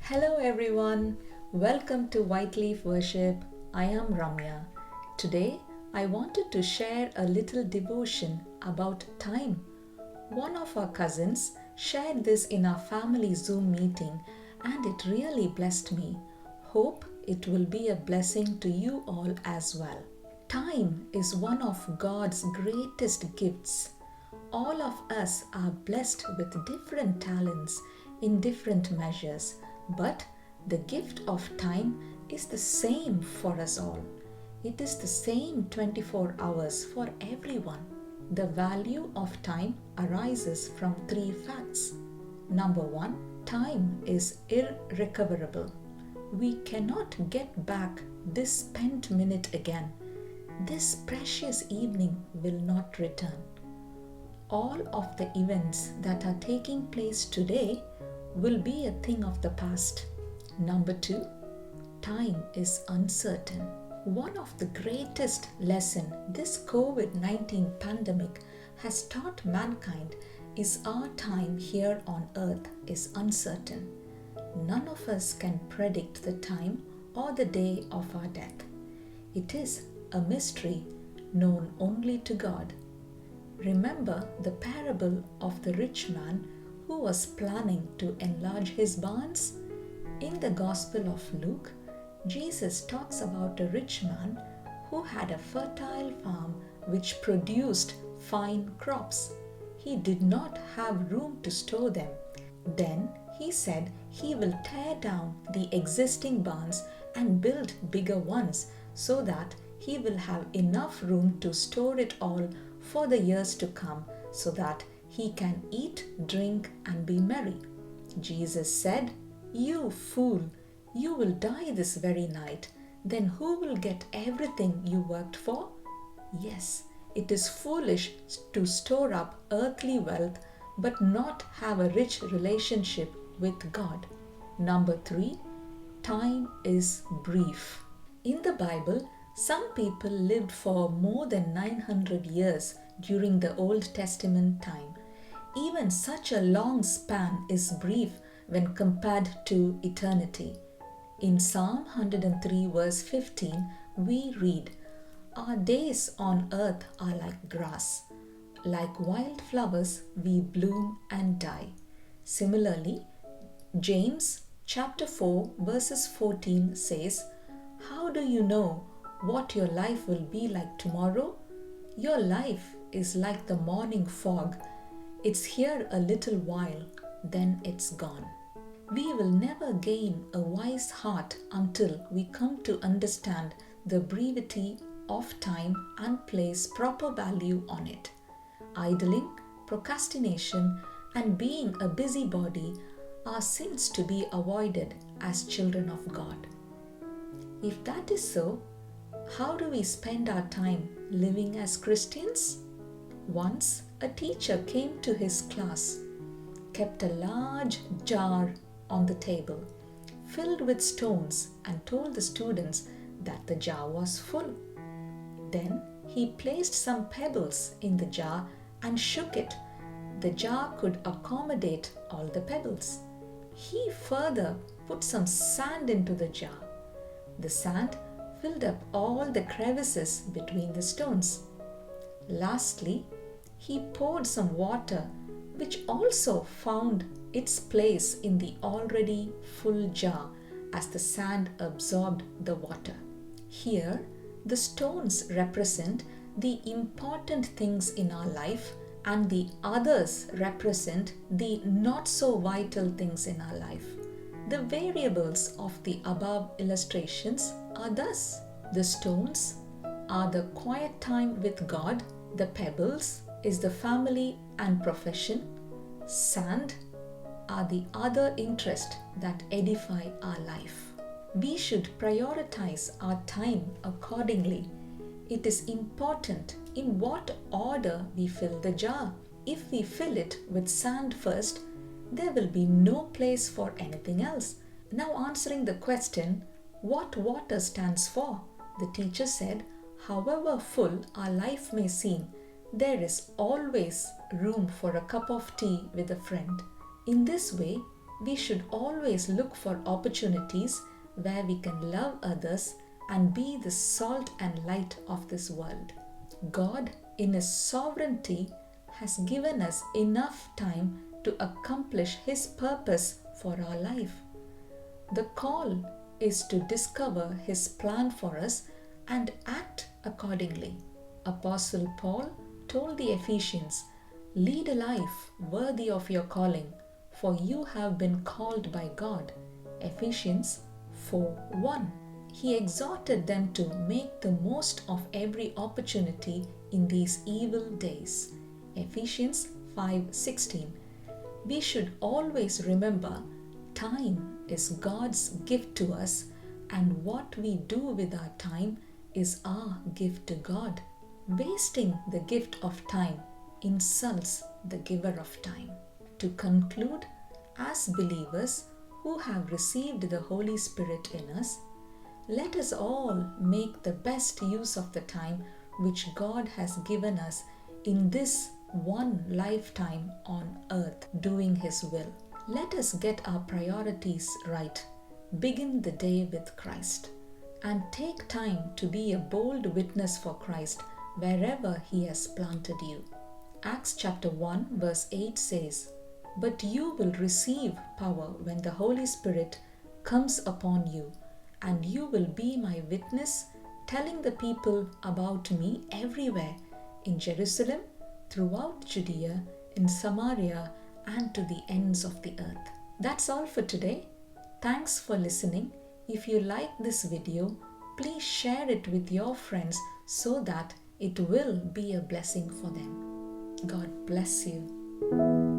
Hello everyone, welcome to Whiteleaf Worship. I am Ramya. Today I wanted to share a little devotion about time. One of our cousins shared this in our family Zoom meeting and it really blessed me. Hope it will be a blessing to you all as well. Time is one of God's greatest gifts. All of us are blessed with different talents in different measures, but the gift of time is the same for us all. It is the same 24 hours for everyone. The value of time arises from three facts. Number one, time is irrecoverable. We cannot get back this spent minute again. This precious evening will not return. All of the events that are taking place today will be a thing of the past. Number two, time is uncertain. One of the greatest lessons this COVID-19 pandemic has taught mankind is our time here on earth is uncertain. None of us can predict the time or the day of our death. It is a mystery known only to God. Remember the parable of the rich man who was planning to enlarge his barns? In the Gospel of Luke, Jesus talks about a rich man who had a fertile farm which produced fine crops. He did not have room to store them. Then he said he will tear down the existing barns and build bigger ones so that he will have enough room to store it all for the years to come so that he can eat, drink, and be merry. Jesus said, "You fool, you will die this very night. Then who will get everything you worked for?" Yes, it is foolish to store up earthly wealth but not have a rich relationship with God. Number three, time is brief. In the Bible, some people lived for more than 900 years during the Old Testament time. Even such a long span is brief when compared to eternity. In Psalm 103 verse 15, we read, "Our days on earth are like grass. Like wild flowers we bloom and die." Similarly, James chapter 4 verses 14 says, "How do you know what your life will be like tomorrow? Your life is like the morning fog. It's here a little while, then it's gone." We will never gain a wise heart until we come to understand the brevity of time and place proper value on it. Idling, procrastination, and being a busybody are sins to be avoided as children of God. If that is so, how do we spend our time living as Christians? Once a teacher came to his class, kept a large jar on the table filled with stones and told the students that the jar was full. Then he placed some pebbles in the jar and shook it. The jar could accommodate all the pebbles. He further put some sand into the jar. The sand filled up all the crevices between the stones. Lastly, he poured some water, which also found its place in the already full jar as the sand absorbed the water. Here, the stones represent the important things in our life and the others represent the not so vital things in our life. The variables of the above illustrations are thus: the stones are the quiet time with God, the pebbles is the family and profession, sand are the other interests that edify our life. We should prioritize our time accordingly. It is important in what order we fill the jar. If we fill it with sand first, there will be no place for anything else. Now answering the question, what water stands for? The teacher said, however full our life may seem, there is always room for a cup of tea with a friend. In this way, we should always look for opportunities where we can love others and be the salt and light of this world. God, in His sovereignty, has given us enough time to accomplish His purpose for our life. The call is to discover His plan for us and act accordingly. Apostle Paul told the Ephesians, "Lead a life worthy of your calling, for you have been called by God." Ephesians 4:1. He exhorted them to make the most of every opportunity in these evil days. Ephesians 5:16. We should always remember time is God's gift to us, and what we do with our time is our gift to God. Wasting the gift of time insults the giver of time. To conclude, as believers who have received the Holy Spirit in us, let us all make the best use of the time which God has given us in this one lifetime on earth, doing His will. Let us get our priorities right, begin the day with Christ, and take time to be a bold witness for Christ wherever He has planted you. Acts chapter 1 verse 8 says, "But you will receive power when the Holy Spirit comes upon you, and you will be my witness, telling the people about me everywhere, in Jerusalem, throughout Judea, in Samaria, and to the ends of the earth." That's all for today. Thanks for listening. If you like this video, please share it with your friends so that it will be a blessing for them. God bless you.